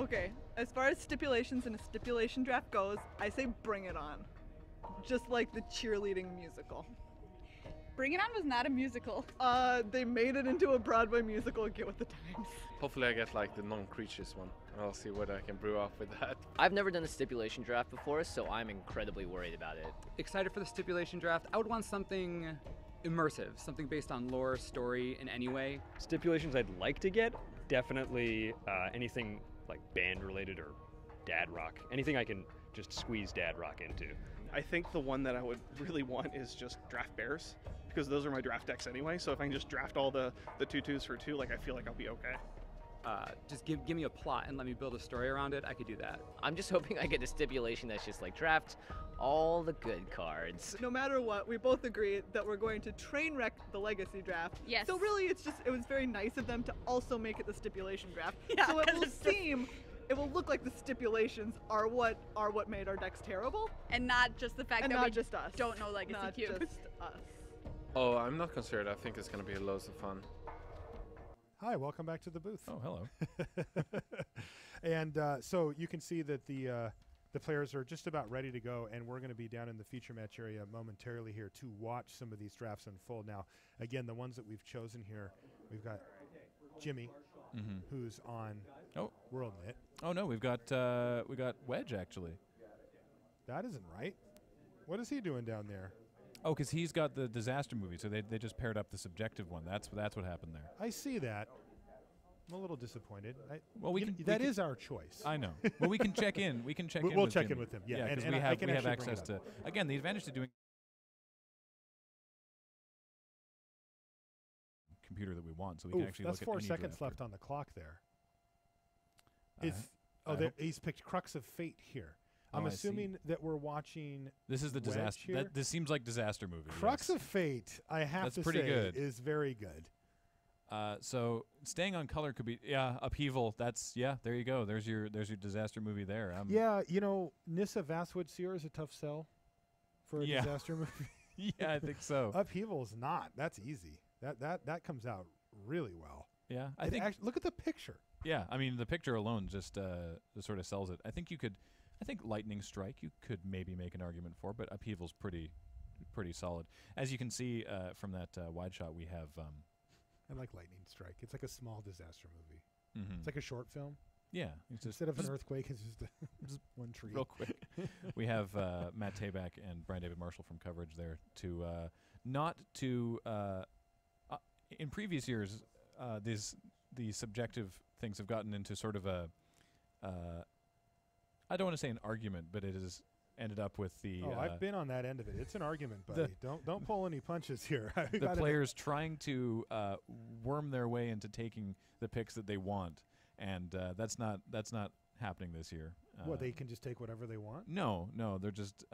Okay, as far as stipulations in a stipulation draft goes, I say bring it on. Just like the cheerleading musical. Bring It On was not a musical. They made it into a Broadway musical. Get with the times. Hopefully I get like the non-creatures one, and I'll see what I can brew up with that. I've never done a stipulation draft before, so I'm incredibly worried about it. Excited for the stipulation draft. I would want something immersive, something based on lore, story in any way. Stipulations I'd like to get, definitely anything like band related or dad rock. Anything I can just squeeze dad rock into. I think the one that I would really want is just draft bears, because those are my draft decks anyway. So if I can just draft all the 2/2s for 2, like I feel like I'll be okay. Just give me a plot and let me build a story around it. I could do that. I'm just hoping I get a stipulation that's just like draft all the good cards. No matter what, we both agree that we're going to train wreck the legacy draft. Yes. So really, it was very nice of them to also make it the stipulation draft. Yeah, so because it will look like the stipulations are what made our decks terrible, And not just the fact and that not we just us. don't know Legacy Not Cube. just us. Oh, I'm not concerned. I think it's going to be loads of fun. Hi, welcome back to the booth. Oh, hello. And so you can see that the players are just about ready to go, and we're going to be down in the feature match area momentarily here to watch some of these drafts unfold. Now, again, the ones that we've chosen here, we've got Jimmy, who's on WorldNet. Oh no, we got Wedge actually. That isn't right. What is he doing down there? Oh, because he's got the disaster movie, so they just paired up the subjective one. That's what happened there. I see that. I'm a little disappointed. That is our choice. I know. Well, we can check in. We can check in. We'll with check Jimmy. in with him. Yeah, because and we I have can we have actually bring access it to. up. Again, the advantage to doing computer that we want, so we can actually that's look at 4 any seconds drafter. left on the clock there. He's picked Crux of Fate here. I'm I see. assuming that we're watching. This is the Wedge disaster. here. This seems like disaster movie. Crux of Fate, I have That's to pretty say, good. is very good. So staying on color could be upheaval. That's there you go. There's your disaster movie there. Yeah, Nissa Vastwood Seer is a tough sell for a disaster movie. Yeah, I think so. Upheaval is not. That's easy. That comes out really well. Yeah, I think. Look at the picture. Yeah, I mean the picture alone just sort of sells it. I think Lightning Strike you could maybe make an argument for, but Upheaval's pretty solid. As you can see from that wide shot, we have. I like Lightning Strike. It's like a small disaster movie. Mm-hmm. It's like a short film. Yeah. Instead of an earthquake, it's just one tree. Real quick. We have Matt Tabak and Brian David Marshall from coverage there to not to in previous years these subjective things have gotten into sort of a I don't want to say an argument, but it has ended up with the I've been on that end of it. It's an argument, buddy. Don't pull any punches here. The players trying to worm their way into taking the picks that they want, and that's not happening this year. What, they can just take whatever they want? No, they're just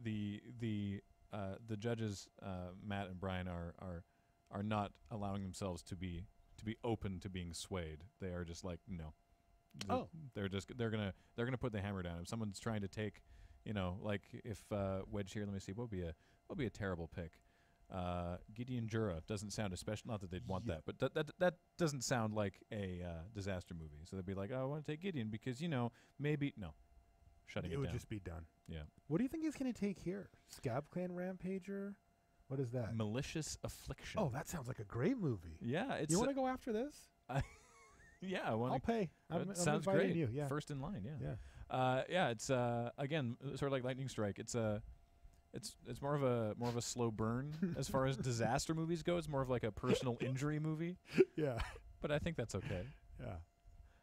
the judges, Matt and Brian are not allowing themselves to be open to being swayed. They are just like no. They're gonna put the hammer down. If someone's trying to take, like if Wedge here, let me see, what would be a terrible pick? Gideon Jura doesn't sound especially, not that they'd want that, but that doesn't sound like a disaster movie. So they'd be like, oh, I want to take Gideon because maybe no, shutting it down. It would just be done. Yeah. What do you think he's going to take here? Scab Clan Rampager? What is that? Malicious Affliction. Oh, that sounds like a great movie. Yeah, you want to go after this? Yeah, I'll pay. I'm sounds great. You. Yeah. First in line. Yeah. Yeah. It's again sort of like Lightning Strike. It's more of a slow burn as far as disaster movies go. It's more of like a personal injury movie. Yeah. But I think that's okay. Yeah.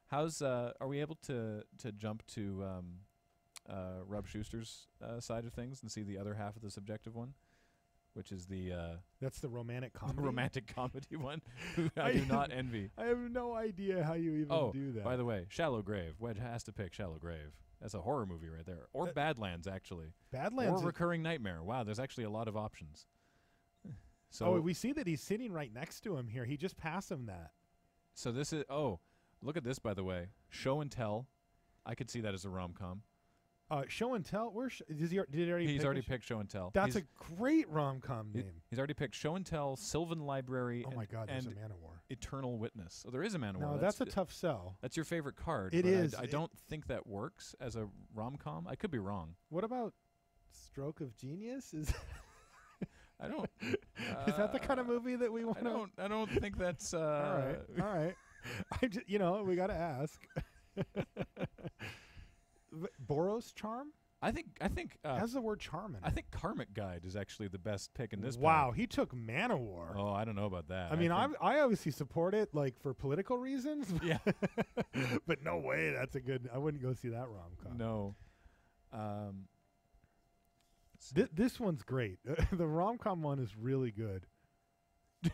How's are we able to jump to Rob Schuster's side of things and see the other half of the subjective one? Which is that's the romantic comedy. The romantic comedy one. I do not envy. I have no idea how you even do that. By the way, Shallow Grave. Wedge has to pick Shallow Grave. That's a horror movie right there. Or Badlands, actually. Badlands. Or Recurring Nightmare. Wow, there's actually a lot of options. So we see that he's sitting right next to him here. He just passed him that. So this is look at this, by the way. Show and Tell. I could see that as a rom-com. Show and Tell. Did he already? He's pick already a sh- picked Show and Tell. That's he's, a great rom-com name. he's already picked Show and Tell, Sylvan Library, Oh my God, there's and a Man-O-War. Eternal Witness. So there is a Man-O-War. No, that's a tough sell. That's your favorite card. It but is. I don't think that works as a rom-com. I could be wrong. What about Stroke of Genius? Is I don't. is that the kind of movie that we want? I don't think that's. All right. We got to ask. Boros Charm I think. has the word charm in it. I think Karmic Guide is actually the best pick in this. Wow, pack. he took Man-O-War. Oh, I don't know about that. I mean, think- I obviously support it, like for political reasons. Yeah. But no way, that's a good. I wouldn't go see that rom-com. No. This one's great. The rom-com one is really good.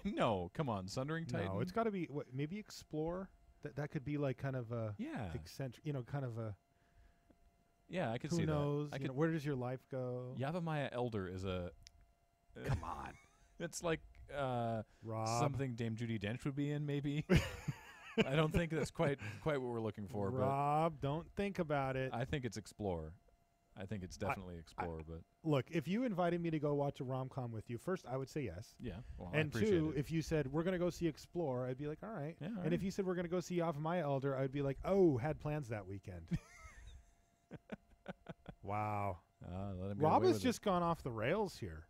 No, come on, Sundering Titan. No, it's got to be maybe Explore. That could be like kind of a yeah, eccentric, kind of a. yeah. I could Who see knows? that. I could. Where does your life go? Yavimaya Elder is a. Come on, It's like Rob. something Dame Judi Dench would be in, maybe. I don't think that's quite what we're looking for, Rob, don't think about it. but I think it's Explore. I think it's definitely Explore, but Look, if you invited me to go watch a rom-com with you, first I would say yes. yeah. Well, I And appreciate two, it. if you said we're gonna go see Explore, I'd be like, all right. Yeah, all And right. if you said we're gonna go see Yavimaya Elder, I'd be like, oh, had plans that weekend. Wow. Let him get Rob away has with it. just gone off the rails here.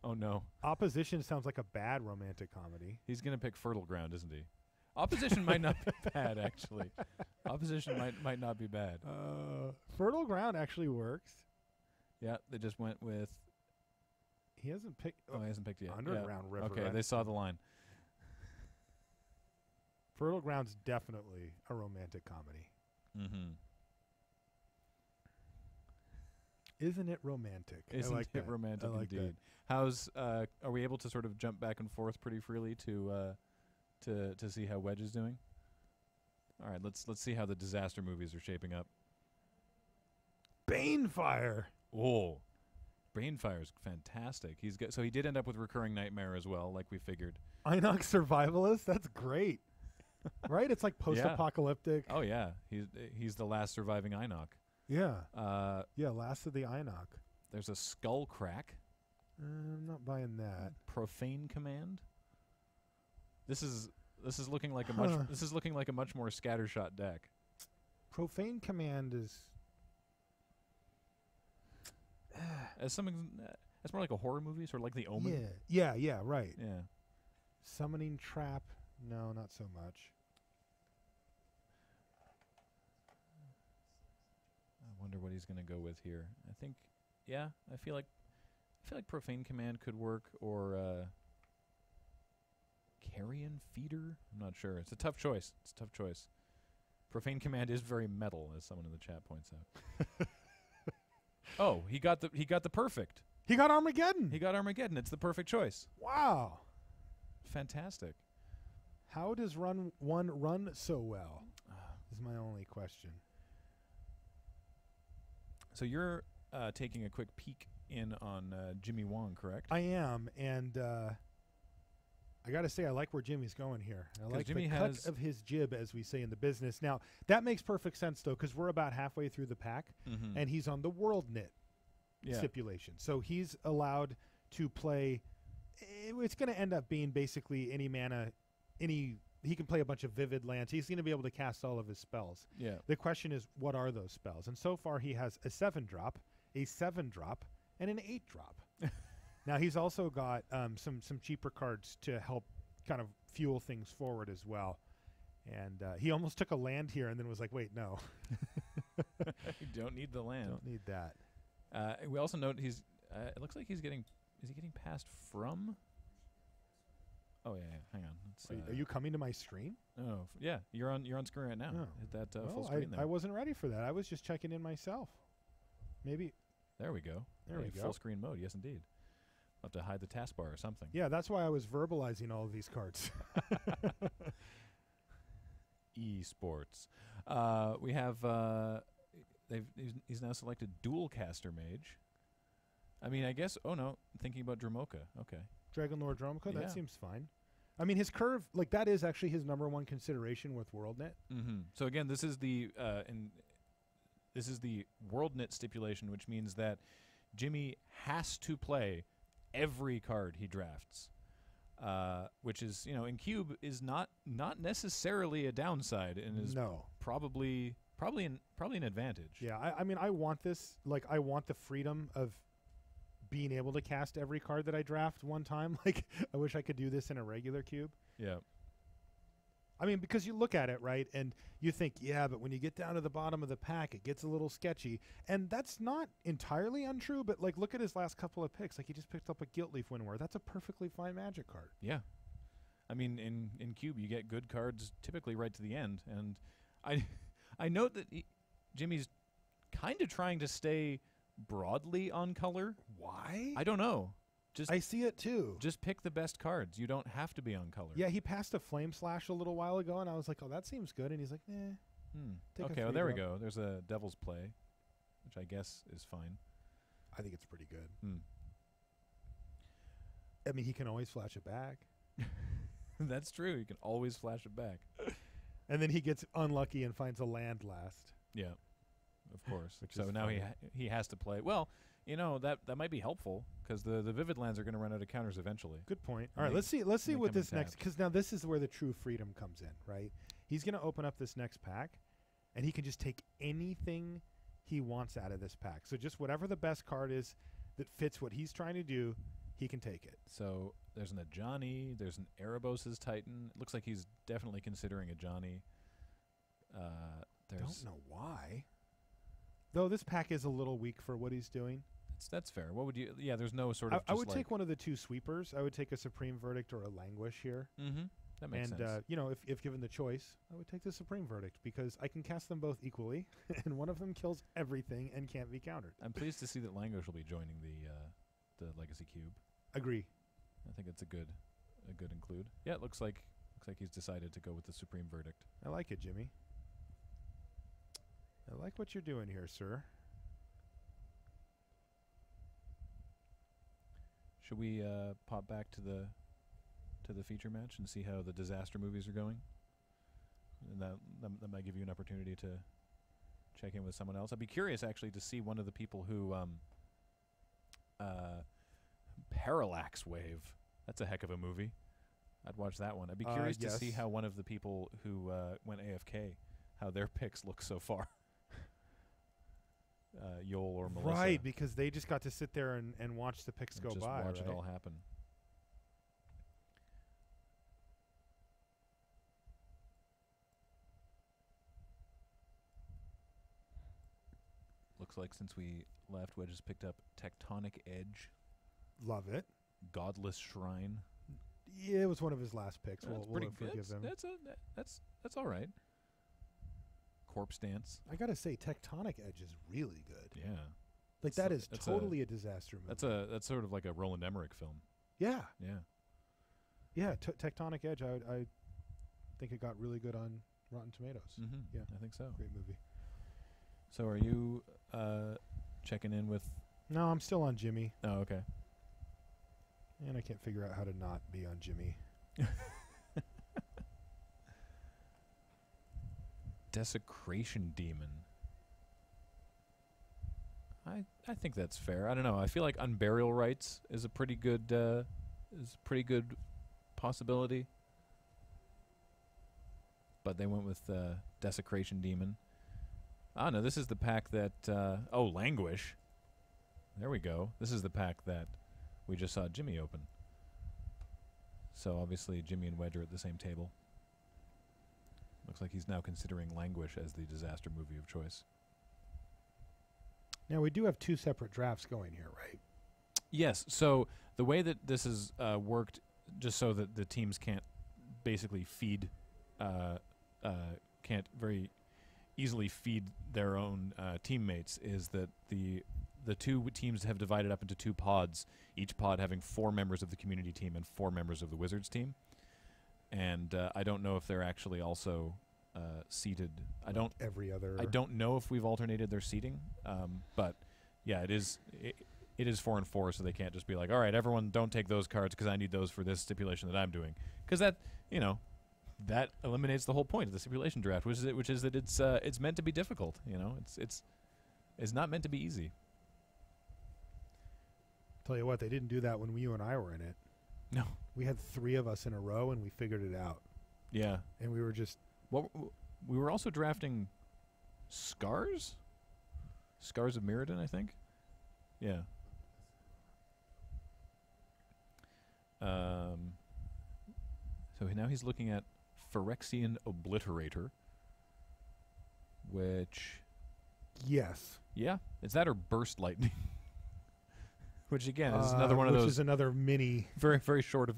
Oh no, Opposition sounds like a bad romantic comedy. he's gonna pick Fertile Ground, isn't he? Opposition might not be bad, actually. Opposition might not be bad. Fertile Ground actually works. Yeah, they just went with. He hasn't picked. Oh, he hasn't picked it yet. Underground yeah. River. Okay, right? they saw the line. Fertile Ground's definitely a romantic comedy. Mm-hmm. Isn't it romantic? Isn't I like it that. romantic I like that. indeed? How's are we able to sort of jump back and forth pretty freely to see how Wedge is doing? All right, let's see how the disaster movies are shaping up. Banefire. Oh, Brainfire's fantastic. So he did end up with Recurring Nightmare as well, like we figured. Inox Survivalist. That's great. Right? It's like post-apocalyptic. Oh yeah, he's the last surviving Inoc. Yeah. Yeah, Last of the Inoc. There's a Skull Crack. I'm not buying that. Profane Command. This is looking like a much more scattershot deck. Profane Command is. As something that's more like a horror movie, sort of like The Omen. Yeah, right. Yeah. Summoning Trap. No, not so much. I wonder what he's going to go with here. I think, yeah, I feel like Profane Command could work, or Carrion Feeder. I'm not sure. It's a tough choice. Profane Command is very metal, as someone in the chat points out. Oh, he got the perfect. He got Armageddon. He got Armageddon. It's the perfect choice. Wow. Fantastic. How does run so well? Is my only question. So you're taking a quick peek in on Jimmy Wong, correct? I am, and I got to say, I like where Jimmy's going here. I like Jimmy the has cut of his jib, as we say in the business. Now, that makes perfect sense, though, because we're about halfway through the pack, Mm-hmm. and he's on the World Knit stipulation. So he's allowed to play. It's going to end up being basically any mana, he can play a bunch of vivid lands. He's going to be able to cast all of his spells. Yeah. The question is, what are those spells? And so far, he has a 7-drop, a 7-drop, and an 8-drop. Now, he's also got some cheaper cards to help kind of fuel things forward as well. And he almost took a land here and then was like, wait, no. You don't need the land. Don't need that. We also note he's. It looks like he's getting. Is he getting passed from? Oh yeah. Hang on. Let's, Are you coming to my screen? Oh yeah. You're on screen right now. Oh. Hit that Well, full screen there. I wasn't ready for that. I was just checking in myself. Maybe. There we go. There we go. Full screen mode. Yes, indeed. I'll have to hide the taskbar or something. Yeah, that's why I was verbalizing all of these cards. Esports. We have. He's now selected Dual Caster Mage. I mean, I guess. Oh no, thinking about Dromoka. Okay. Dragon Lord Dromoka, Yeah. that seems fine. I mean, his curve, like, that is actually his #1 consideration with WorldNet. Mm-hmm. So again, this is the this is the WorldNet stipulation, which means that Jimmy has to play every card he drafts, which is, you know, in Cube is not necessarily a downside, and is No. probably an advantage. Yeah, I mean, I want this. Like, I want the freedom of being able to cast every card that I draft one time. Like, I wish I could do this in a regular cube. Yeah. I mean, because you look at it, right, and you think, yeah, but when you get down to the bottom of the pack, it gets a little sketchy. And that's not entirely untrue, but, like, look at his last couple of picks. Like, he just picked up a Guilt Leaf Winnower. That's a perfectly fine Magic card. Yeah. I mean, in Cube, you get good cards typically right to the end. And I note that Jimmy's kind of trying to stay broadly on color. Why? I don't know. I see it, too. Just pick the best cards. You don't have to be on color. Yeah, he passed a Flame Slash a little while ago, and I was like, oh, that seems good. And he's like, take a Okay, well, free there we draw. go. There's a Devil's Play, which I guess is fine. I think it's pretty good. Hmm. I mean, he can always flash it back. That's true. You can always flash it back. And then he gets unlucky and finds a land last. Yeah, of course. Which So is now funny. he has to play. Well, you know, that might be helpful because the Vivid lands are going to run out of counters eventually. Good point. And All right, they- let's see they what come in this next, tapped. because now this is where the true freedom comes in, right? He's going to open up this next pack, and he can just take anything he wants out of this pack. So just whatever the best card is that fits what he's trying to do, he can take it. So there's an Ajani, there's an Erebos' Titan. It looks like he's definitely considering Ajani. There's Don't know why. Though this pack is a little weak for what he's doing. that's fair. What would you? Yeah, there's no sort of. I just would like, take one of the two sweepers. I would take a Supreme Verdict or a Languish here. Mm-hmm. That makes And, sense. you know, if given the choice, I would take the Supreme Verdict because I can cast them both equally, and one of them kills everything and can't be countered. I'm pleased to see that Languish will be joining the Legacy Cube. Agree. I think it's a good include. Yeah, it looks like he's decided to go with the Supreme Verdict. I like it, Jimmy. I like what you're doing here, sir. Should we pop back to the feature match and see how the disaster movies are going? And that might give you an opportunity to check in with someone else. I'd be curious actually to see one of the people who Parallax Wave. That's a heck of a movie. I'd watch that one. I'd be curious to see yes. how one of the people who went AFK, how their picks look so far. Yoel or Melissa. Right, because they just got to sit there and watch the picks and go just by, watch right? it all happen. Looks like since we left, Wedge has picked up Tectonic Edge, Love it. Godless Shrine. Yeah, it was one of his last picks. That's We'll pretty forgive good. him. That's all right. Corpse Dance. I gotta say, Tectonic Edge is really good. Yeah. Like That's that a- is that's totally a disaster movie. That's sort of like a Roland Emmerich film. Yeah, Yeah. yeah. Tectonic Edge. I think it got really good on Rotten Tomatoes. Mm-hmm. Yeah. I think so. Great movie. So are you checking in with? No, I'm still on Jimmy, Oh, okay. and I can't figure out how to not be on Jimmy. Desecration Demon. I think that's fair. I don't know. I feel like Unburial Rites is a pretty good possibility. But they went with Desecration Demon. Ah, no, this is the pack that Languish. There we go. This is the pack that we just saw Jimmy open. So obviously Jimmy and Wedge are at the same table. Looks like he's now considering Languish as the disaster movie of choice. Now we do have two separate drafts going here, right? Yes. So the way that this has worked, just so that the teams can't basically can't very easily feed their own teammates, is that the two teams have divided up into two pods, each pod having 4 members of the community team and 4 members of the Wizards team. And I don't know if they're actually also seated. I don't know if we've alternated their seating, but yeah, it is 4 and 4, so they can't just be like, all right, everyone don't take those cards because I need those for this stipulation that I'm doing, because that eliminates the whole point of the stipulation draft, which is that it's meant to be difficult. It's is not meant to be easy. Tell you what, they didn't do that when you and I were in it. No. We had 3 of us in a row, and we figured it out. Yeah. And we were just... Well, we were also drafting Scars? Scars of Mirrodin, I think? Yeah. So now he's looking at Phyrexian Obliterator, which... Yes. Yeah. Is that or Burst Lightning? Which, again, is another one of which those... is another mini... Very, very short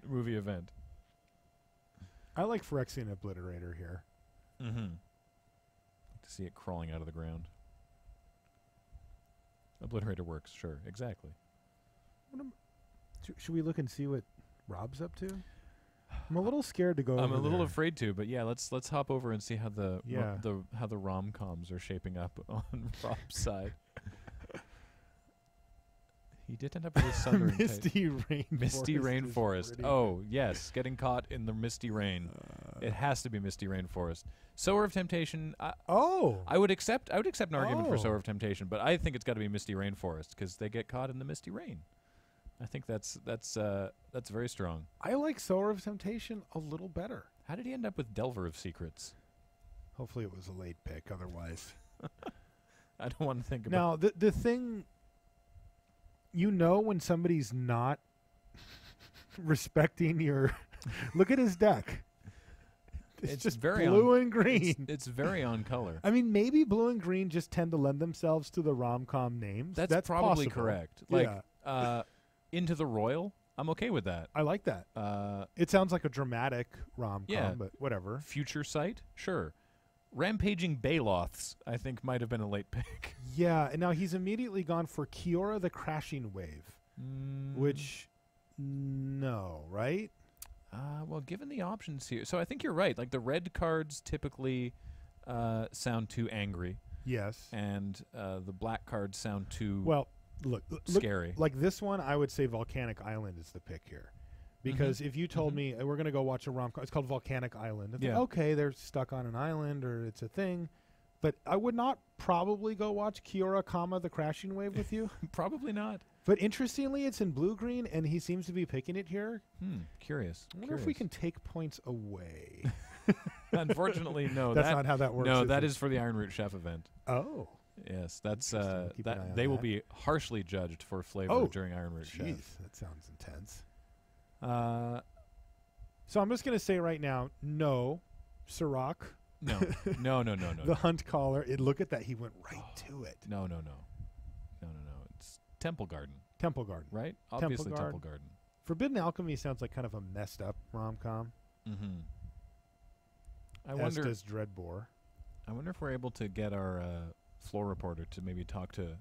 movie event. I like Phyrexian Obliterator here. Mm-hmm. To see it crawling out of the ground. Obliterator works, sure, exactly. Should we look and see what Rob's up to? I'm a little scared to go. I'm over a little there. afraid to, but yeah, let's hop over and see how the Yeah. how the rom-coms are shaping up on Rob's side. He did end up with a southern Misty Rainforest. Misty is Rainforest. pretty Oh, yes, getting caught in the misty rain. It has to be Misty Rainforest. Sower of Temptation. I would accept an argument for Oh. Sower of Temptation, but I think it's got to be Misty Rainforest because they get caught in the misty rain. I think that's very strong. I like Sower of Temptation a little better. How did he end up with Delver of Secrets? Hopefully it was a late pick, otherwise. I don't want to think about. Now, the thing, you know when somebody's not respecting your... Look at his deck. It's just very blue on, and green. It's very on color. I mean, maybe blue and green just tend to lend themselves to the rom-com names. That's probably possible. correct. Like, yeah. Into the Royal, I'm okay with that. I like that. It sounds like a dramatic rom-com, Yeah. but whatever. Future Sight, sure. Rampaging Baloths, I think, might have been a late pick. Yeah, and now he's immediately gone for Kiora the Crashing Wave, which, no, right? Well, given the options here, so I think you're right. Like the red cards typically sound too angry. Yes. And the black cards sound too look scary. Like this one, I would say Volcanic Island is the pick here. Because if you told me we're going to go watch a rom-com, it's called Volcanic Island. It's like, okay, they're stuck on an island or it's a thing. But I would not probably go watch Kiora, the Crashing Wave with you. Probably not. But interestingly, it's in blue-green, and he seems to be picking it here. Curious. I wonder if we can take points away. Unfortunately, no. That's not how that works. No, is that it? is for the Iron Root Chef event. Oh. Yes, that's Keep an eye on they will that. be harshly judged for flavor during Iron Root Chef. Jeez, that sounds intense. So I'm just going to say right now, no, Sirach. No. The Hunt Caller. Look at that. He went right to it. No. It's Temple Garden. Temple Garden. Right? Obviously Temple Temple Garden. Forbidden Alchemy sounds like kind of a messed up rom-com. I wonder. As does Dreadbore. I wonder if we're able to get our floor reporter to maybe talk to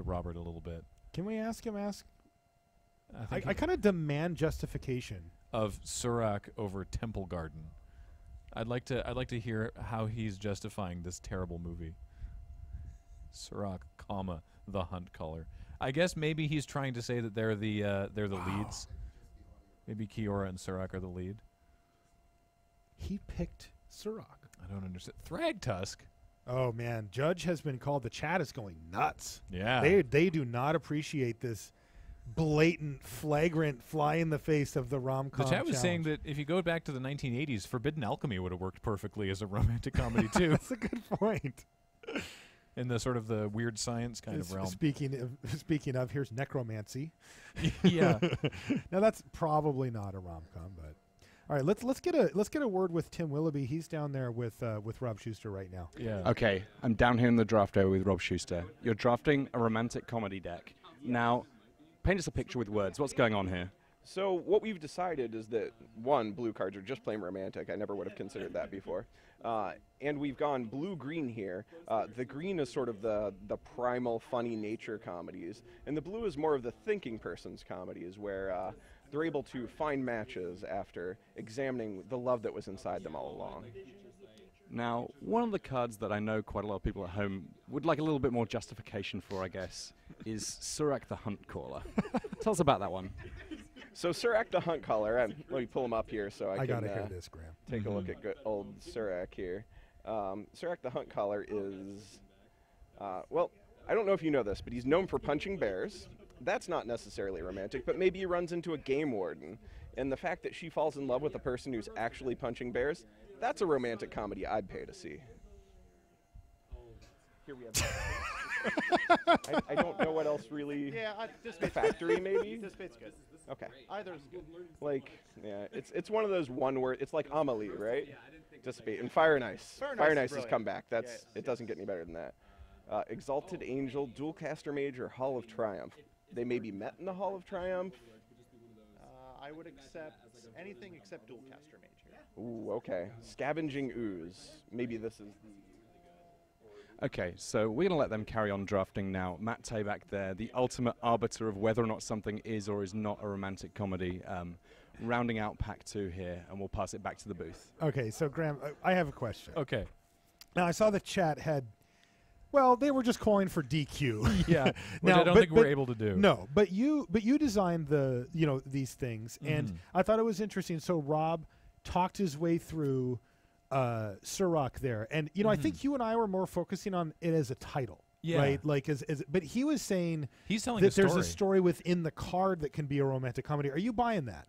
Robert a little bit. Can we ask him? I kind of demand justification of Surak over Temple Garden. I'd like to hear how he's justifying this terrible movie. Surak, the Hunt Caller. I guess maybe he's trying to say that they're the leads. Maybe Kiora and Surak are the lead. He picked Surak. I don't understand. Thragtusk. Oh man, Judge has been called. The chat is going nuts. Yeah. They do not appreciate this blatant, flagrant fly in the face of the rom-com. The chat was saying challenge. that if you go back to the 1980s, Forbidden Alchemy would have worked perfectly as a romantic comedy too. That's a good point. In the sort of the weird science kind of realm. Speaking of, here's Necromancy. Yeah. Now that's probably not a rom-com, but all right. Let's get a word with Tim Willoughby. He's down there with Rob Schuster right now. Yeah. Okay, I'm down here in the draft area with Rob Schuster. You're drafting a romantic comedy deck. Now, paint us a picture with words. What's going on here? So what we've decided is that, one, blue cards are just plain romantic. I never would have considered that before. And we've gone blue-green here. The green is sort of the primal, funny nature comedies. And the blue is more of the thinking person's comedies, where they're able to find matches after examining the love that was inside them all along. Now, one of the cards that I know quite a lot of people at home would like a little bit more justification for, I guess, is Surak the Hunt Caller. Tell us about that one. So Surak the Hunt Caller, and let me pull him up here so I can gotta hear this, Graham. Take a look at good old Surak here. Surak the Hunt Caller is, well, I don't know if you know this, but he's known for punching bears. That's not necessarily romantic, but maybe he runs into a game warden. And the fact that she falls in love with a person who's actually punching bears, that's a romantic comedy I'd pay to see. Here we have. I don't know what else really. Yeah, this The Factory, maybe? This bit's good. Okay. Either's good. Like, yeah, it's one of those one word. It's like Amelie, right? Dissipate and Fire and Ice. Fire and Fire Ice and is Ice has brilliant. come back. That's Yes. it. Doesn't get any better than that. Exalted Angel, Dualcaster Mage, or Hall of Triumph. They may be met in the Hall of Triumph. I would accept anything except Dualcaster Mage here. Ooh, okay. Scavenging Ooze. Maybe this is. Okay, so we're going to let them carry on drafting now. Matt Tabak there, the ultimate arbiter of whether or not something is or is not a romantic comedy, rounding out pack 2 here, and we'll pass it back to the booth. Okay, so Graham, I have a question. Okay. Now I saw the chat had. Well, they were just calling for DQ. Yeah, which I don't think we're able to do. No, but you designed these things, and I thought it was interesting. So Rob talked his way through Surak there, and I think you and I were more focusing on it as a title, Yeah. right? Like but he was saying He's telling that a there's story. a story within the card that can be a romantic comedy. Are you buying that?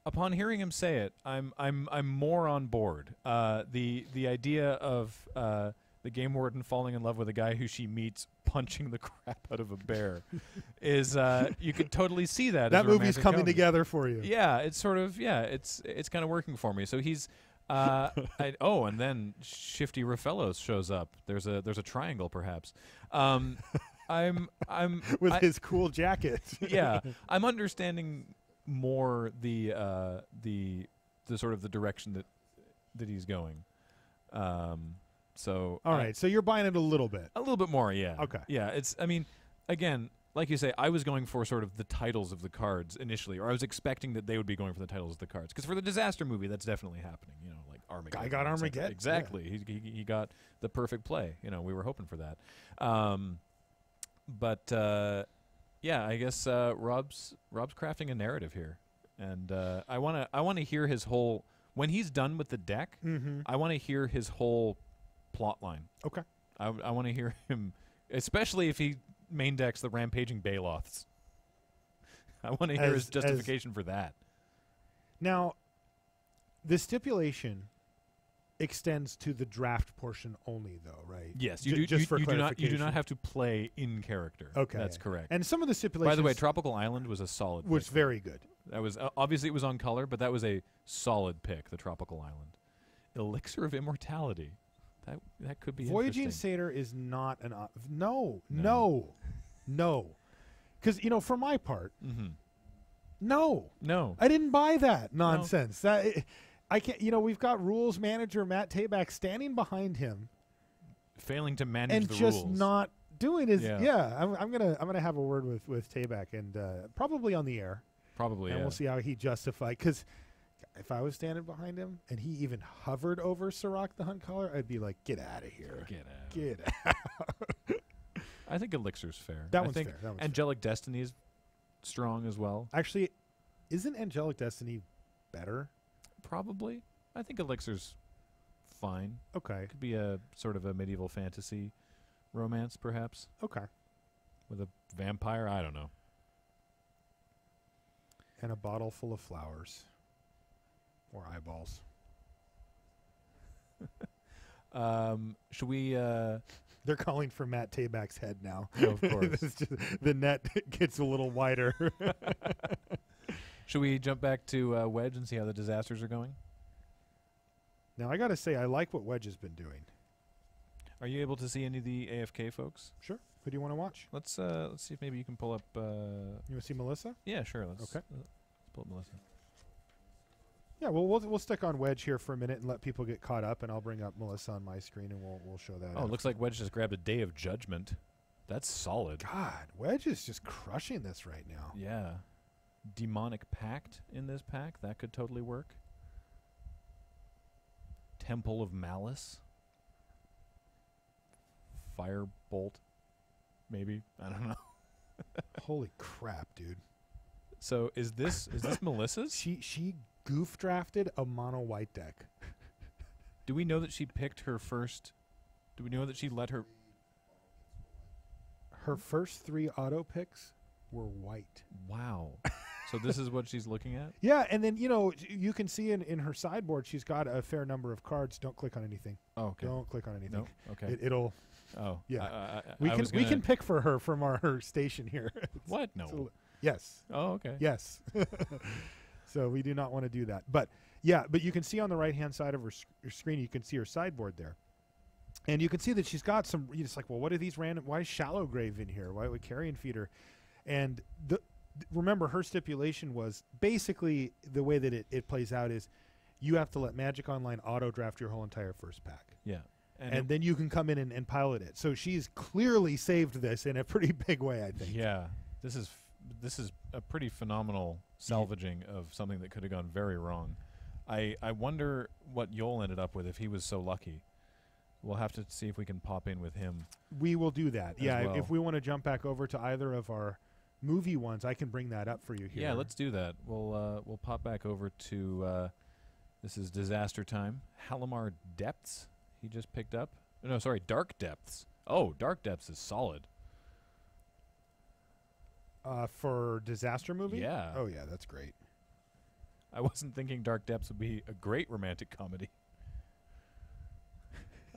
Upon hearing him say it, I'm more on board. The idea of the game warden falling in love with a guy who she meets punching the crap out of a bear is you could totally see that. That as a movie's romantic coming comedy. together for you. Yeah, it's sort of it's kind of working for me. So he's and then Shifty Raffellos shows up. There's a triangle perhaps. I'm with his cool jacket. Yeah, I'm understanding more the sort of the direction that he's going. So All right, so you're buying it a little bit. a little bit more, yeah. Okay. Yeah, again, like you say, I was going for sort of the titles of the cards initially, or I was expecting that they would be going for the titles of the cards. Because for the disaster movie, that's definitely happening. Like Armageddon. Guy got et cetera. Armageddon, Exactly. He got the perfect play. We were hoping for that. Yeah, I guess Rob's crafting a narrative here, and I want to hear his whole when he's done with the deck. I want to hear his whole plot line. Okay. I want to hear him, especially if he main decks the rampaging Baloths. I want to hear his justification for that. Now, the stipulation extends to the draft portion only, though, right? Yes, you do not have to play in character. Okay, that's correct. And some of the stipulations. By the way, Tropical Island was a solid. Was pick. very good. That was obviously it was on color, but that was a solid pick. The Tropical Island, Elixir of Immortality. That could be Voyaging interesting. Satyr is not an no. Because for my part, no, I didn't buy that nonsense. That I can't. We've got rules manager Matt Tabak standing behind him, failing to manage and the just rules. not doing his. Yeah. Yeah, I'm gonna have a word with Tabak and probably on the air. Probably, and yeah. we'll see how he justifies. Because if I was standing behind him and he even hovered over Surak the Hunt Caller, I'd be like, "Get out of here! Get out!" I think Elixir's fair. That I one's think fair. That one's Angelic Destiny is strong as well. Actually, isn't Angelic Destiny better? Probably. I think Elixir's fine. Okay. Could be a sort of a medieval fantasy romance, perhaps. Okay. With a vampire? I don't know. And a bottle full of flowers. Or eyeballs. Should we... They're calling for Matt Tabak's head now. Oh, of course. The net gets a little wider. Should we jump back to Wedge and see how the disasters are going? Now, I got to say, I like what Wedge has been doing. Are you able to see any of the AFK folks? Sure. Who do you want to watch? Let's see if maybe you can pull up... You want to see Melissa? Yeah, sure. Let's Okay. Let's pull up Melissa. Yeah, well, we'll stick on Wedge here for a minute and let people get caught up, and I'll bring up Melissa on my screen, and we'll show that. Oh, it looks like Wedge just grabbed a Day of Judgment. That's solid. God, Wedge is just crushing this right now. Yeah. Demonic Pact in this pack. That could totally work. Temple of Malice. Firebolt. Maybe. I don't know. Holy crap, dude. So is this Melissa's? She goof drafted a mono white deck. Do we know that she picked her first Do we know that she let her? Her first 3 auto picks were white. Wow. So this is what she's looking at? Yeah, and then, you can see in her sideboard, she's got a fair number of cards. Don't click on anything. Oh, okay. Don't click on anything. No? Okay. It'll... Oh. Yeah. I was we gonna- can pick for her from our station here. What? No. Yes. Oh, okay. Yes. So we do not want to do that. But, yeah, but you can see on the right-hand side of her screen, you can see her sideboard there. And you can see that she's got some... It's like, well, what are these random... Why is Shallow Grave in here? Why would Carrion Feeder? And remember, her stipulation was basically the way that it plays out is you have to let Magic Online auto-draft your whole entire first pack. Yeah. And then you can come in and pilot it. So she's clearly saved this in a pretty big way, I think. Yeah. This is a pretty phenomenal salvaging of something that could have gone very wrong. I wonder what Yol ended up with if he was so lucky. We'll have to see if we can pop in with him. We will do that. as Yeah, well. if we want to jump back over to either of our movie ones, I can bring that up for you here. Yeah, let's do that. We'll pop back over to this is Disaster Time. Halimar Depths. He just picked up. No, sorry, Dark Depths. Oh, Dark Depths is solid. For disaster movie? Yeah. Oh, yeah, that's great. I wasn't thinking Dark Depths would be a great romantic comedy.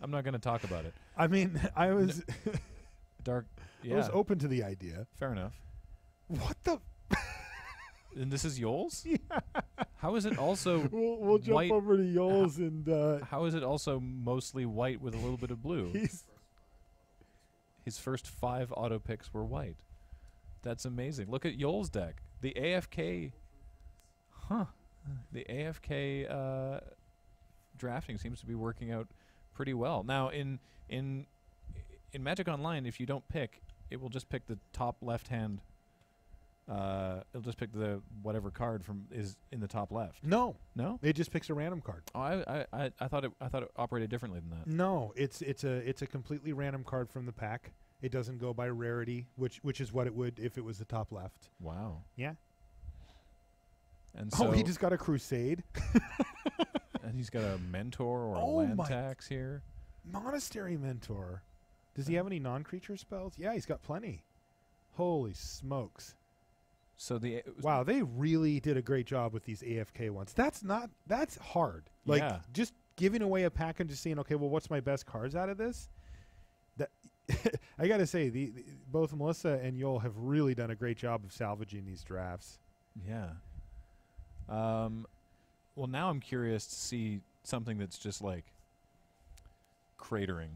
I'm not going to talk about it. I mean, I was... Dark... Yeah. I was open to the idea. Fair enough. What the... And this is Yols? Yeah. How is it also We'll jump white? over to Yols and... How is it also mostly white with a little bit of blue? His first 5 auto picks were white. That's amazing. Look at Yols' deck. The AFK... Huh. The AFK drafting seems to be working out pretty well. Now, in Magic Online, if you don't pick, it will just pick the top left-hand... it'll just pick the whatever card is in the top left. No. No? It just picks a random card. Oh, I thought it operated differently than that. No, it's a completely random card from the pack. It doesn't go by rarity, which is what it would if it was the top left. Wow. Yeah. And so he just got a Crusade. And he's got a Mentor or a Oh land my- tax here. Monastery Mentor. Does he have any non-creature spells? Yeah, he's got plenty. Holy smokes. So wow, they really did a great job with these AFK ones. That's hard. Like Yeah. just giving away a pack and just saying, okay, well, what's my best cards out of this? That I got to say, both Melissa and Yol have really done a great job of salvaging these drafts. Yeah. Well, now I'm curious to see something that's just like cratering.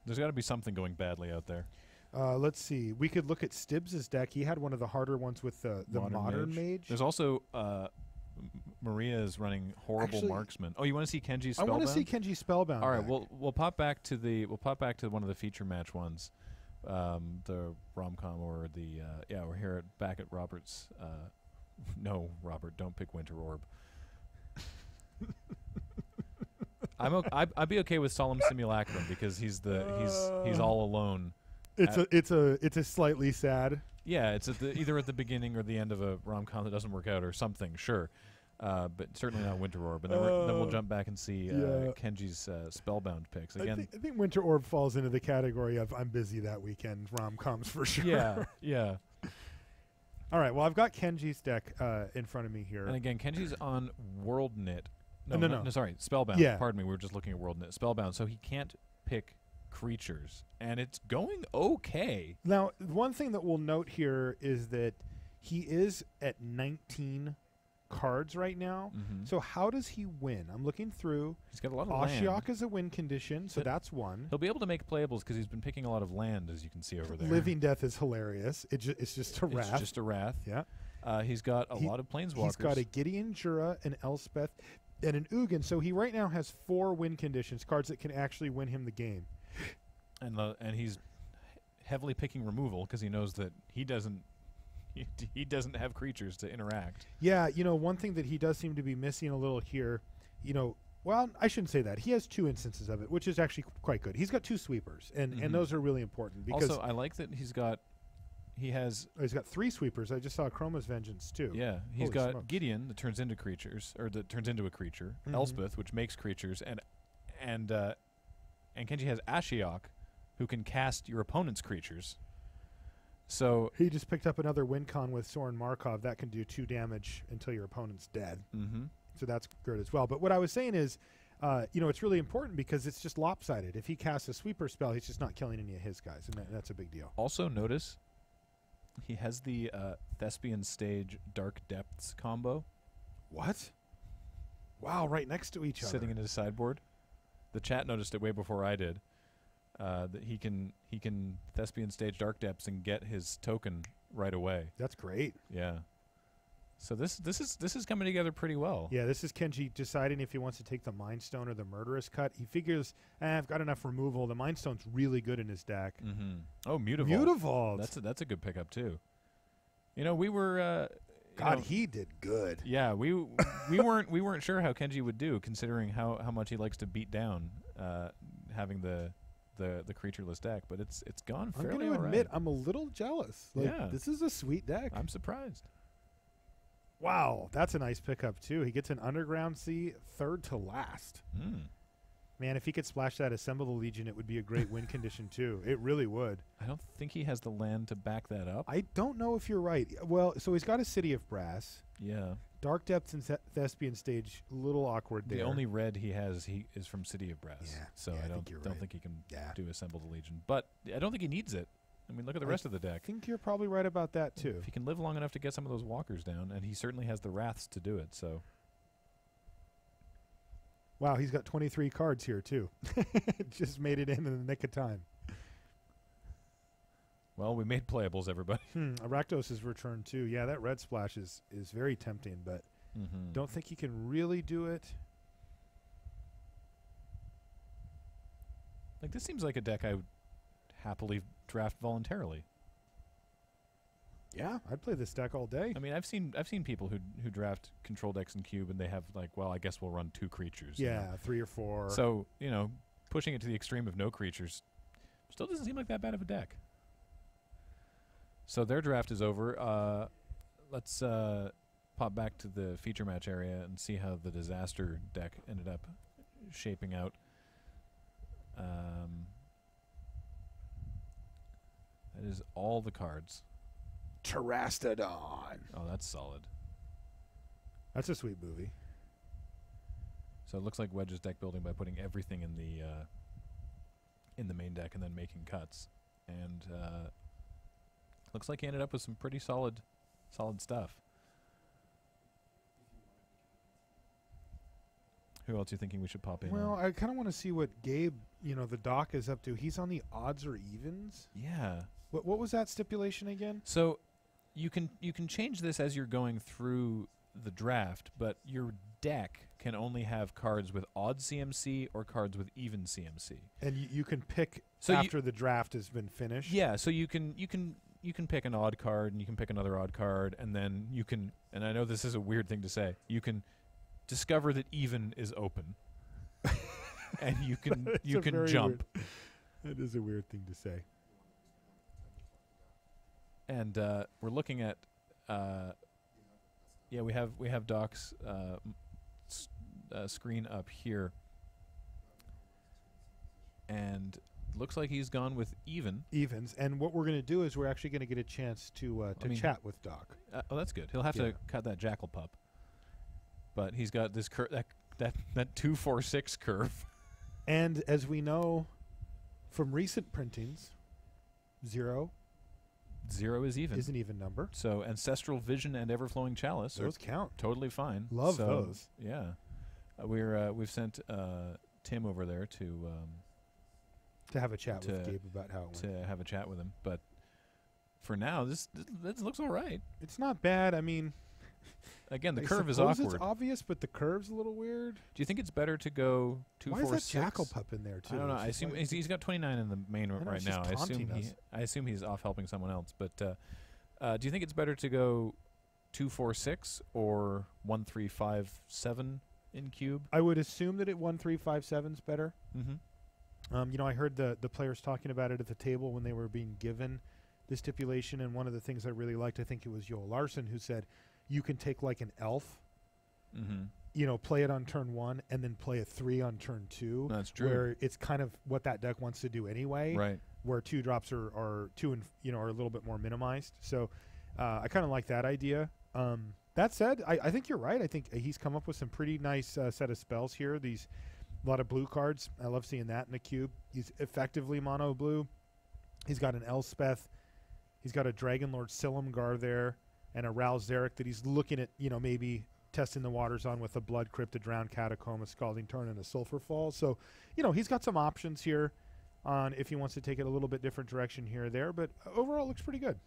There's got to be something going badly out there. Let's see. We could look at Stibbs' deck. He had one of the harder ones with the modern mage. There's also Maria is running horrible Actually, marksman. Oh, you want to see Kenji I Spellbound? want to see Kenji Spellbound. All right, deck. we'll pop back to one of the feature match ones, the rom-com or the we're here back at Robert's. No, Robert, don't pick Winter Orb. I'd be okay with Solemn Simulacrum because he's all alone. It's a slightly sad. Yeah, it's either at the beginning or the end of a rom-com that doesn't work out or something. Sure. But certainly not Winter Orb. And then we'll jump back and see Kenji's Spellbound picks again. I think Winter Orb falls into the category of I'm busy that weekend rom-coms for sure. Yeah, yeah. All right, well, I've got Kenji's deck in front of me here. And again, Kenji's on WorldKnit. No, Sorry, Spellbound. Yeah. Pardon me, we were just looking at WorldKnit. Spellbound, so he can't pick creatures. And it's going okay. Now, one thing that we'll note here is that he is at 19 cards right now. Mhm. So how does he win? I'm looking through. He's got a lot of land. Ashiok is a win condition, so that's one. He'll be able to make playables because he's been picking a lot of land, as you can see over there. Living Death is hilarious. It's just a wrath. It's just a wrath. Yeah. He's got a lot of planeswalkers. He's got a Gideon Jura, an Elspeth, and an Ugin. So he right now has 4 win conditions, cards that can actually win him the game. And he's heavily picking removal because he knows that he doesn't have creatures to interact. Yeah, one thing that he does seem to be missing a little here, well, I shouldn't say that. He has 2 instances of it, which is actually quite good. He's got 2 sweepers, and those are really important because Also, I like that he's got 3 sweepers. I just saw Chroma's Vengeance too. Yeah, he's Holy got smokes. Gideon that turns into creatures, or that turns into a creature. Mhm. Elspeth, which makes creatures, and and Kenji has Ashiok, who can cast your opponent's creatures. So he just picked up another win con with Soren Markov. That can do 2 damage until your opponent's dead. Mm-hmm. So that's good as well. But what I was saying is, it's really important because it's just lopsided. If he casts a sweeper spell, he's just not killing any of his guys, and that's a big deal. Also notice he has the Thespian Stage Dark Depths combo. What? Wow, right next to each other. Sitting in his sideboard. The chat noticed it way before I did. That he can Thespian Stage Dark Depths and get his token right away. That's great. Yeah. So this is coming together pretty well. Yeah, this is Kenji deciding if he wants to take the Mind Stone or the Murderous Cut. He figures, I've got enough removal. The Mind Stone's really good in his deck. Mm-hmm. Oh, Mutavault. Mutavault. That's a good pickup too. We were. He did good. Yeah, we weren't sure how Kenji would do, considering how much he likes to beat down, having the creatureless deck. But it's gone fairly I'm going to admit I'm a little jealous. Yeah, this is a sweet deck. I'm surprised. Wow, that's a nice pickup too. He gets an Underground Sea, 3rd to last. Man, if he could splash that Assemble the Legion, it would be a great win condition too. It really would. I don't think he has the land to back that up. I don't know if you're right. Well, so he's got a City of Brass. Yeah. Dark Depths and Thespian Stage, a little awkward there. The only red he has is from City of Brass. Yeah. So I don't think he can Yeah. do Assemble the Legion. But I don't think he needs it. I mean, look at the rest of the deck. I think you're probably right about that too. If he can live long enough to get some of those walkers down, and he certainly has the Wraths to do it, so. Wow, he's got 23 cards here too. Just made it in the nick of time. Well, we made playables, everybody. Arachnos is returned too. Yeah, that red splash is very tempting, but don't think he can really do it. Like, this seems like a deck I would happily draft voluntarily. Yeah, I'd play this deck all day. I mean, I've seen people who draft control decks in Cube, and they have like, well, I guess we'll run 2 creatures. Yeah, 3 or 4. So pushing it to the extreme of no creatures still doesn't seem like that bad of a deck. So their draft is over. Let's pop back to the feature match area and see how the Disaster deck ended up shaping out. That is all the cards. Terastodon. Oh, that's solid. That's a sweet movie. So it looks like Wedge is deck building by putting everything in the main deck and then making cuts. And looks like he ended up with some pretty solid stuff. Who else are you thinking we should pop in? Well, I kind of want to see what Gabe, the doc, is up to. He's on the odds or evens. Yeah. What was that stipulation again? So you can change this as you're going through the draft, but your deck can only have cards with odd CMC or cards with even CMC. And you can pick after the draft has been finished. Yeah, so you can pick an odd card and you can pick another odd card, and then you can, and I know this is a weird thing to say, you can discover that even is open. And you can jump. That is a weird thing to say. And we're looking at we have Doc's screen up here, and looks like he's gone with evens. And what we're going to do is we're actually going to get a chance to chat with Doc. Oh, that's good. He'll have to cut that Jackal Pup, but he's got this that 2-4-6 curve. And as we know from recent printings, 0 is even. Is an even number. So Ancestral Vision and Everflowing Chalice those count. Totally fine. Love those. Yeah, we've sent Tim over there to have a chat with Gabe about how it went. To have a chat with him. But for now, this looks all right. It's not bad. I mean, again, the I curve is suppose awkward. It's obvious, but the curve's a little weird. Do you think it's better to go 2-4-6? Why is that Jackal Pup in there too? I don't know. I assume he's got 29 in the main right now. I assume he's off helping someone else. But do you think it's better to go 2-4-6 or 1-3-5-7 in Cube? I would assume that 1-3-5-7's better. Mm-hmm. I heard the players talking about it at the table when they were being given the stipulation, and one of the things I really liked, I think it was Joel Larson who said, you can take like an elf play it on turn 1 and then play a 3 on turn 2. That's true. Where it's kind of what that deck wants to do anyway. Right. Where 2 drops are are a little bit more minimized. So I kind of like that idea. That said, I think you're right. I think he's come up with some pretty nice set of spells here. A lot of blue cards. I love seeing that in the cube. He's effectively mono blue. He's got an Elspeth. He's got a Dragonlord Silumgar there and a Ral Zarek that he's looking at, maybe testing the waters on with a Blood Crypt, a Drowned Catacomb, a Scalding Tarn, and a Sulphur Fall. So, he's got some options here on if he wants to take it a little bit different direction here or there. But overall, it looks pretty good.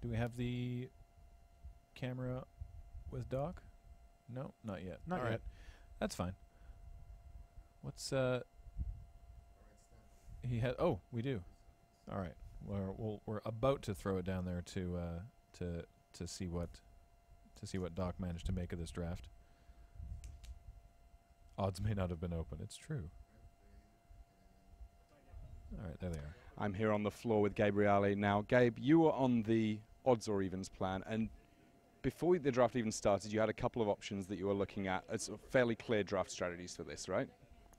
Do we have the camera with Doc? No, not yet. Not All yet. right. That's fine. What's he had? Oh, we do. All right. We're about to throw it down there to see what Doc managed to make of this draft. Odds may not have been open. It's true. All right, there they are. I'm here on the floor with Gabriele now. Gabe, you were on the odds or evens plan, and before the draft even started, you had a couple of options that you were looking at as fairly clear draft strategies for this, right?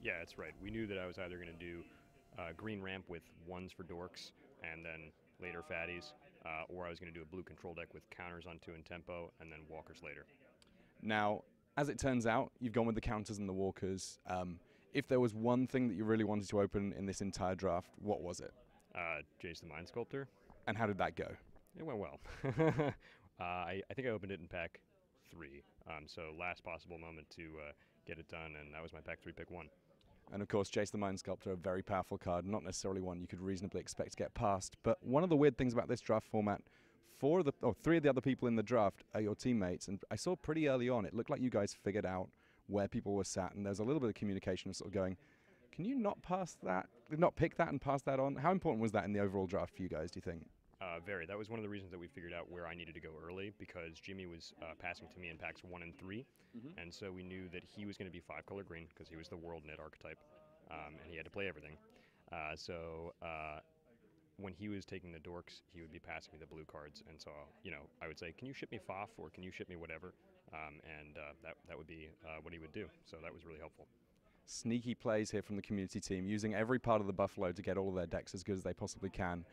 Yeah, that's right. We knew that I was either going to do green ramp with 1s for dorks and then later fatties, or I was going to do a blue control deck with counters on 2 and tempo and then walkers later. Now, as it turns out, you've gone with the counters and the walkers. If there was one thing that you really wanted to open in this entire draft, what was it? Jace the Mind Sculptor. And how did that go? It went well. I think I opened it in pack 3, so last possible moment to get it done, and that was my pack 3 pick 1. And of course, Jace the Mind Sculptor, a very powerful card, not necessarily one you could reasonably expect to get past. But one of the weird things about this draft format, 3 of the other people in the draft are your teammates, and I saw pretty early on, it looked like you guys figured out where people were sat, and there's a little bit of communication sort of going, can you not pick that and pass that on? How important was that in the overall draft for you guys, do you think? Very. That was one of the reasons that we figured out where I needed to go early, because Jimmy was passing to me in packs 1 and 3, and so we knew that he was going to be 5-color green because he was the World Knit archetype, and he had to play everything. So when he was taking the dorks, he would be passing me the blue cards, and so I would say, can you ship me Foff or can you ship me whatever, and that would be what he would do. So that was really helpful. Sneaky plays here from the community team, using every part of the Buffalo to get all of their decks as good as they possibly can.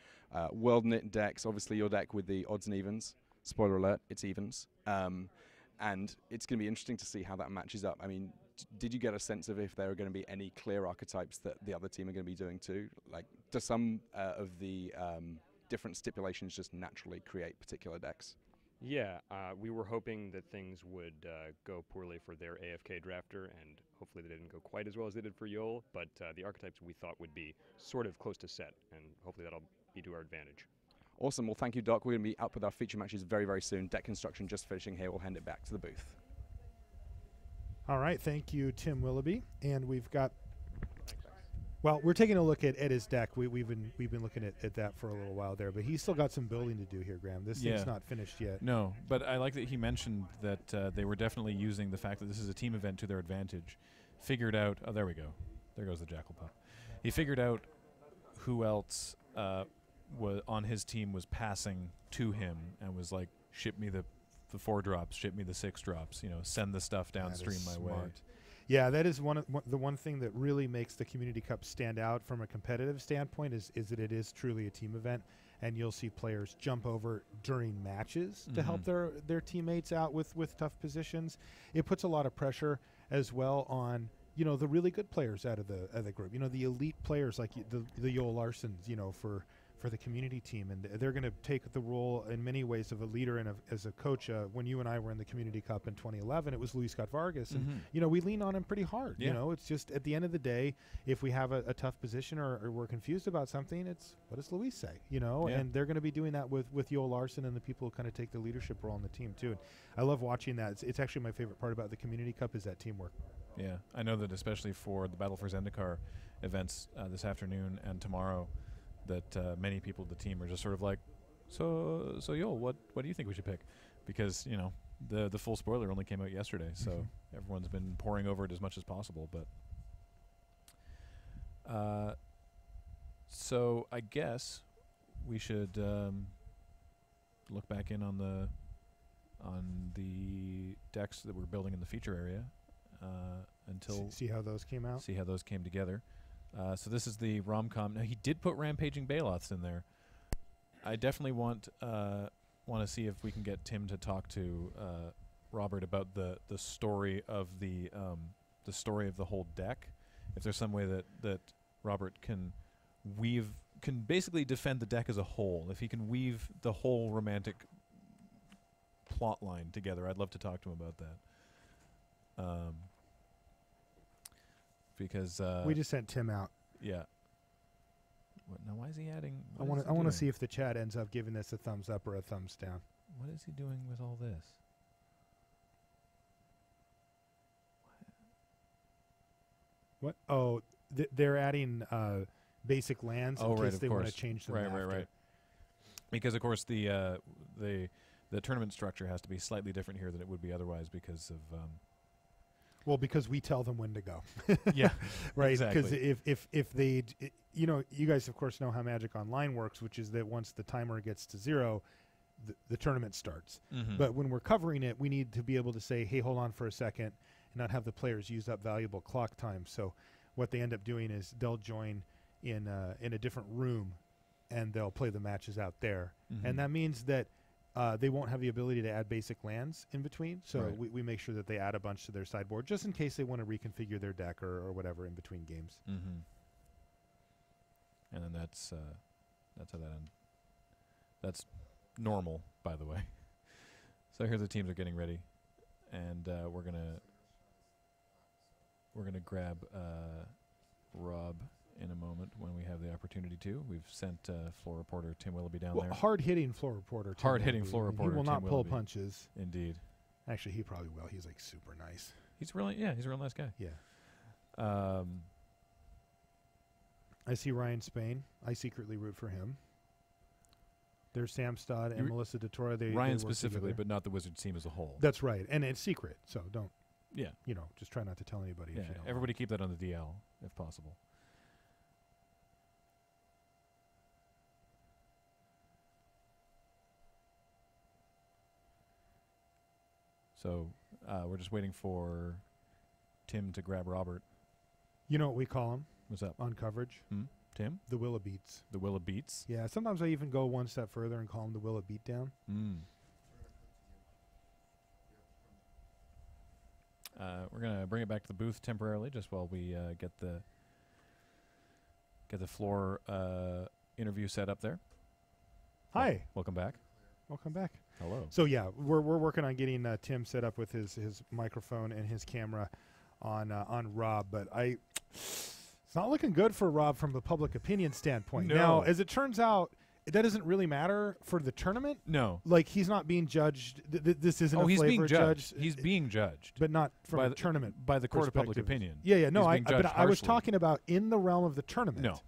World Knit decks, obviously your deck with the odds and evens. Spoiler alert, it's evens. And it's going to be interesting to see how that matches up. I mean, did you get a sense of if there are going to be any clear archetypes that the other team are going to be doing too? Like, do some of the different stipulations just naturally create particular decks? Yeah, we were hoping that things would go poorly for their AFK drafter, and hopefully they didn't go quite as well as they did for Yol, but the archetypes we thought would be sort of close to set, and hopefully that'll be to our advantage. Awesome. Well, thank you, Doc. We're going to be up with our feature matches very, very soon. Deck construction just finishing here. We'll hand it back to the booth. All right. Thank you, Tim Willoughby. And we've got... Well, we're taking a look at his deck. We've been looking at that for a little while there, but he's still got some building to do here, Graham. This thing's not finished yet. No, but I like that he mentioned that they were definitely using the fact that this is a team event to their advantage. Figured out, oh, there we go. There goes the Jackal Pup. He figured out who else was on his team was passing to him and was like, ship me the 4 drops, ship me the 6 drops, send the stuff downstream my way. Yeah, that is the one thing that really makes the Community Cup stand out from a competitive standpoint is that it is truly a team event, and you'll see players jump over during matches to help their teammates out with tough positions. It puts a lot of pressure as well on the really good players out of the group. The elite players like the Yol Larsons, for the community team, and they're going to take the role in many ways of a leader and as a coach. When you and I were in the Community Cup in 2011, it was Luis Scott Vargas, and we lean on him pretty hard. Yeah. It's just at the end of the day, if we have a tough position or we're confused about something, it's what does Luis say? And they're going to be doing that with Yol Larson and the people who kind of take the leadership role on the team too. And I love watching that. It's actually my favorite part about the Community Cup is that teamwork. Yeah, I know that especially for the Battle for Zendikar events this afternoon and tomorrow, that many people of the team are just sort of like, so Yol, what do you think we should pick? Because the full spoiler only came out yesterday, so everyone's been poring over it as much as possible. But so I guess we should look back in on the the decks that we're building in the feature area until See how those came out? see how those came together. So this is the rom-com. Now he did put Rampaging Baloths in there. I definitely want to see if we can get Tim to talk to Robert about the story of the story of the whole deck. If there's some way that Robert can basically defend the deck as a whole. If he can weave the whole romantic plot line together, I'd love to talk to him about that. Because We just sent Tim out. yeah. What, now why is he adding? I what want is to. he I want to doing? see if the chat ends up giving this a thumbs up or a thumbs down. What is he doing with all this? What? Oh, they're adding basic lands in Oh, right, case of they want to course. change them. Right, after. right. Because of course the tournament structure has to be slightly different here than it would be otherwise because of Well, because we tell them when to go. yeah, Right, because exactly. if they, you guys of course know how Magic Online works, which is that once the timer gets to 0, the tournament starts. Mhm. But when we're covering it, we need to be able to say, hey, hold on for a second, and not have the players use up valuable clock time. So what they end up doing is they'll join in a different room, and they'll play the matches out there. Mhm. And that means that they won't have the ability to add basic lands in between. So Right. we make sure that they add a bunch to their sideboard just in case they want to reconfigure their deck or whatever in between games. Mm-hmm. And then that's how that ends. That's normal, by the way. So here the teams are getting ready, and we're gonna grab Rob in a moment when we have the opportunity to. We've sent floor reporter Tim Willoughby down there. Hard-hitting floor reporter. Tim Hard-hitting Willoughby. floor reporter He will Tim not pull Willoughby. punches. Indeed. Actually, he probably will. He's like super nice. He's a real nice guy. Yeah. I see Ryan Spain. I secretly root for him. There's Sam Stodd and You- Melissa DeTora. They Ryan work specifically, together. but not the Wizards team as a whole. That's right, and it's secret. So don't. Yeah. Just try not to tell anybody. Yeah, if you don't. everybody keep that on the DL if possible. So we're just waiting for Tim to grab Robert. You know what we call him What's up? on coverage? Tim? The Willabeats. The Willabeats? Yeah. Sometimes I even go one step further and call him the Willa Beatdown. We're gonna bring it back to the booth temporarily, just while we get the floor interview set up there. Hi. Welcome back. Welcome back. Hello. So yeah, we're working on getting Tim set up with his microphone and his camera on Rob, but it's not looking good for Rob from a public opinion standpoint. No. Now, as it turns out, that doesn't really matter for the tournament. No. Like he's not being judged. This isn't a he's being flavor judged. judge. He's being judged. But not from by a tournament by the court of public perspective. opinion. Yeah. No, He's being judged I was harshly. talking about in the realm of the tournament. No.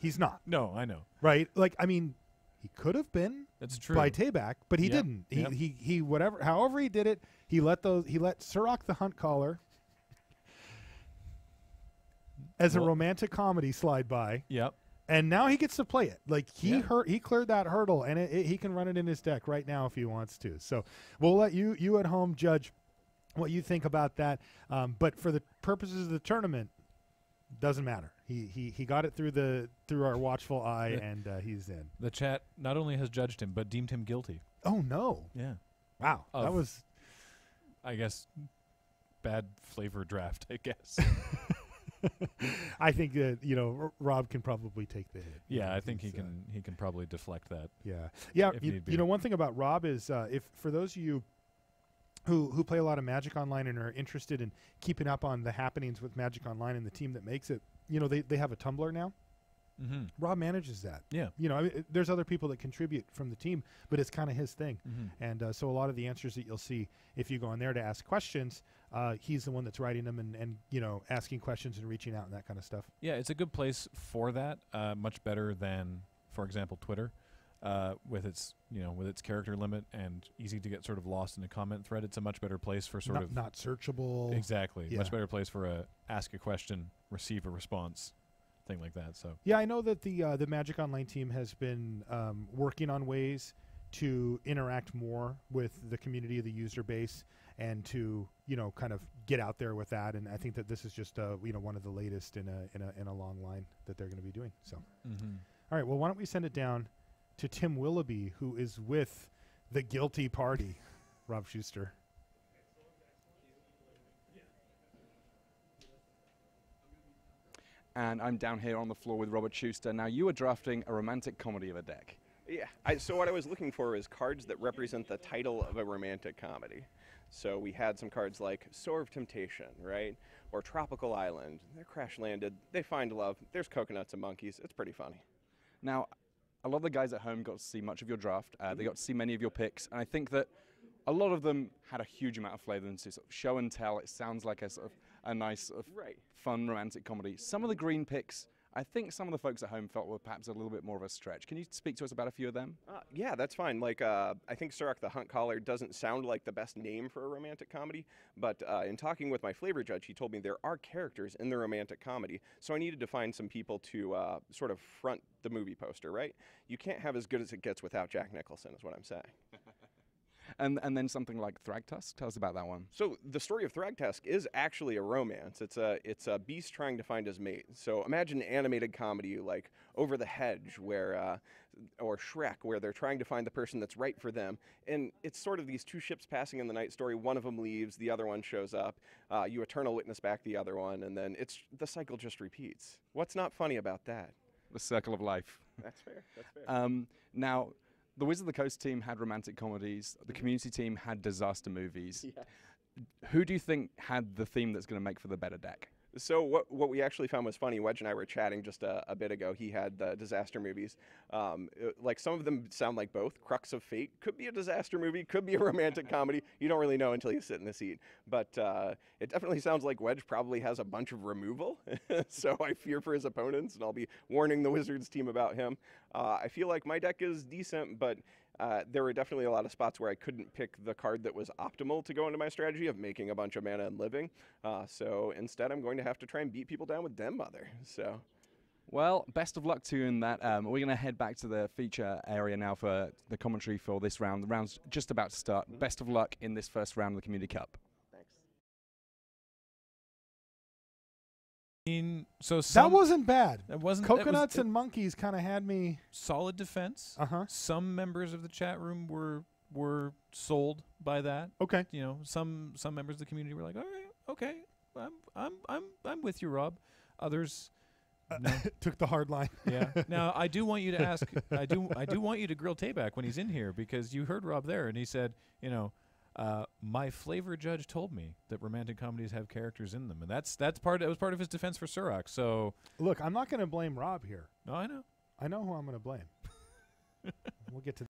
He's not. No, I know. Right? Like, I mean, he could have been. That's true. By Tabak, but he Yep, didn't. yep. He whatever. However he did it, he let Surrak the Hunt Caller as a Well- romantic comedy slide by. Yep. And now he gets to play it. Like he Yeah. he cleared that hurdle, and he can run it in his deck right now if he wants to. So we'll let you at home judge what you think about that. But for the purposes of the tournament, doesn't matter. He got it through our watchful eye, and he's in. The chat not only has judged him, but deemed him guilty. Oh no! Yeah. Wow, that Of- was. I guess bad flavor draft, I guess. I think that Rob can probably take the hit. Yeah, I think he he's, can probably deflect that. Yeah. if need be. You know, one thing about Rob is if for those of you who play a lot of Magic Online and are interested in keeping up on the happenings with Magic Online and the team that makes it, they have a Tumblr now. Mm-hmm. Rob manages that. Yeah. I mean, there's other people that contribute from the team, but it's kind of his thing. Mhm. And so a lot of the answers that you'll see if you go on there to ask questions, he's the one that's writing them and asking questions and reaching out and that kind of stuff. Yeah, it's a good place for that. Much better than, for example, Twitter, with its character limit and easy to get sort of lost in a comment thread. It's a much better place for sort of not searchable. Exactly. Yeah. Much better place for a ask a question, receive a response, thing like that. So Yeah, I know that the Magic Online team has been working on ways to interact more with the community of the user base and to, you know, kind of get out there with that. And I think that this is just, you know, one of the latest in a long line that they're going to be doing. So, all right, well, why don't we send it down to Tim Willoughby, who is with the guilty party, Rob Schuster. And I'm down here on the floor with Robert Schuster. Now, you are drafting a romantic comedy of a deck. Yeah, so what I was looking for is cards that represent the title of a romantic comedy. So we had some cards like Soar of Temptation, right? Or Tropical Island. They're crash landed, they find love, there's coconuts and monkeys. It's pretty funny. Now, a lot of the guys at home got to see much of your draft. They got to see many of your picks. And I think that a lot of them had a huge amount of flavor and sort of show and tell. It sounds like a sort of a nice, sort of fun romantic comedy. Some of the green picks, I think some of the folks at home felt were perhaps a little bit more of a stretch. Can you speak to us about a few of them? Yeah, that's fine. Like, I think Surak the Hunt Caller doesn't sound like the best name for a romantic comedy, but in talking with my flavor judge, he told me there are characters in the romantic comedy, so I needed to find some people to sort of front the movie poster, right? You can't have as good as it gets without Jack Nicholson, is what I'm saying. And then something like Thragtusk. Tell us about that one. So the story of Thragtusk is actually a romance. It's a beast trying to find his mate. So imagine an animated comedy like Over the Hedge, where or Shrek, where they're trying to find the person that's right for them. And it's sort of these two ships passing in the night story. One of them leaves, the other one shows up. You eternal witness back the other one, and then the cycle just repeats. What's not funny about that? The circle of life. That's fair. That's fair. Now, the Wizard of the Coast team had romantic comedies. The community team had disaster movies. Yeah. Who do you think had the theme that's going to make for the better deck? So what we actually found was funny. Wedge and I were chatting just a bit ago. He had the disaster movies. Like some of them sound like both. Crux of Fate could be a disaster movie, could be a romantic comedy. You don't really know until you sit in the seat. But it definitely sounds like Wedge probably has a bunch of removal. So I fear for his opponents, and I'll be warning the Wizards team about him. I feel like my deck is decent, but there were definitely a lot of spots where I couldn't pick the card that was optimal to go into my strategy of making a bunch of mana and living. So instead, I'm going to have to try and beat people down with Den Mother. So, well, best of luck to you in that. We're going to head back to the feature area now for the commentary for this round. The round's just about to start. Best of luck in this first round of the Community Cup. So that wasn't bad. It wasn't. Coconuts and monkeys kind of had me. Solid defense. Some members of the chat room were sold by that. Okay. You know, some members of the community were like, all right, okay, I'm with you, Rob. Others took the hard line. Yeah. Now I do want you to ask. I do want you to grill Tabak when he's in here, because you heard Rob there and he said, you know, my flavor judge told me that romantic comedies have characters in them, and that was part of his defense for Surak. So look, I'm not going to blame Rob here. No, I know. I know who I'm going to blame. We'll get to